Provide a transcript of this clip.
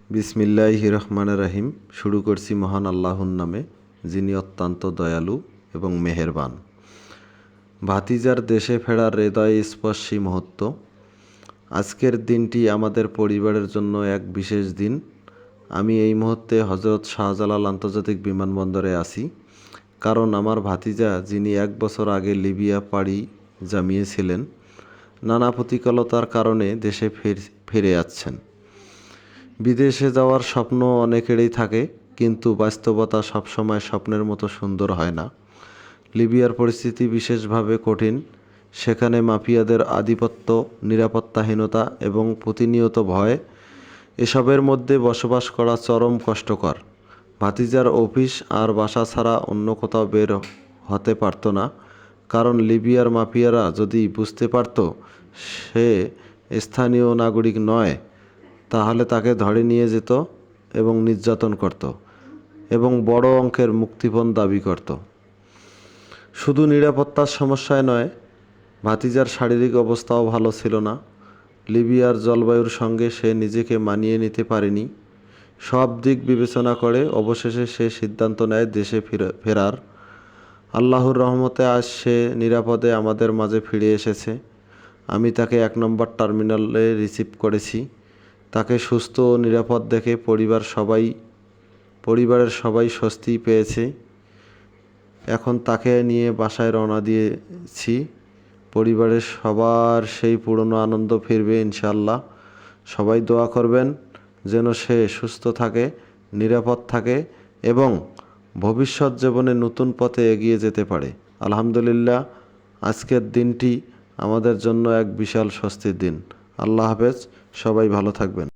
বিসমিল্লাহির রহমানির রহিম। শুরু করছি মহান আল্লাহর নামে, যিনি অত্যন্ত দয়ালু এবং মেহেরবান। ভাতিজার দেশে ফেরার হৃদয়স্পর্শী মুহূর্ত। আজকের দিনটি আমাদের পরিবারের জন্য এক বিশেষ দিন। আমি এই মুহূর্তে হজরত শাহজালাল আন্তর্জাতিক বিমানবন্দরে আছি, কারণ আমার ভাতিজা, যিনি 1 বছর আগে লিবিয়া পাড়ি জমিয়েছিলেন, নানা প্রতিকূলতার কারণে দেশে ফিরে যাচ্ছেন। বিদেশে যাওয়ার স্বপ্ন অনেকেরই থাকে, কিন্তু বাস্তবতা সবসময় স্বপ্নের মতো সুন্দর হয় না। লিবিয়ার পরিস্থিতি বিশেষভাবে কঠিন। সেখানে মাফিয়াদের আধিপত্য, নিরাপত্তাহীনতা এবং প্রতিনিয়ত ভয়, এসবের মধ্যে বসবাস করা চরম কষ্টকর। ভাতিজার অফিস আর বাসা ছাড়া অন্য কোথাও বের হতে পারত না, কারণ লিবিয়ার মাফিয়ারা যদি বুঝতে পারত সে স্থানীয় নাগরিক নয়, তাহলে তাকে ধরে নিয়ে যেত এবং নির্যাতন করত এবং বড় অঙ্কের মুক্তিপণ দাবি করত। শুধু নিরাপত্তার সমস্যায় নয়, ভাতিজার শারীরিক অবস্থাও ভালো ছিল না। লিবিয়ার জলবায়ুর সঙ্গে সে নিজেকে মানিয়ে নিতে পারেনি। সব দিক বিবেচনা করে অবশেষে সে সিদ্ধান্ত নেয় দেশে ফেরার। আল্লাহর রহমতে আজ সে নিরাপদে আমাদের মাঝে ফিরে এসেছে। আমি তাকে 1 নম্বর টার্মিনালে রিসিভ করেছি। তাকে সুস্থ ও নিরাপদ দেখে পরিবারের সবাই স্বস্তি পেয়েছে। এখন তাকে নিয়ে বাসায় রওনা দিয়েছি। পরিবারের সবার সেই পুরনো আনন্দ ফিরবে ইনশাআল্লাহ। সবাই দোয়া করবেন যেন সে সুস্থ থাকে, নিরাপদ থাকে এবং ভবিষ্যৎ জীবনে নতুন পথে এগিয়ে যেতে পারে। আলহামদুলিল্লাহ, আজকের দিনটি আমাদের জন্য এক বিশাল স্বস্তির দিন। আল্লাহ হাফেজ, সবাই ভালো থাকবেন।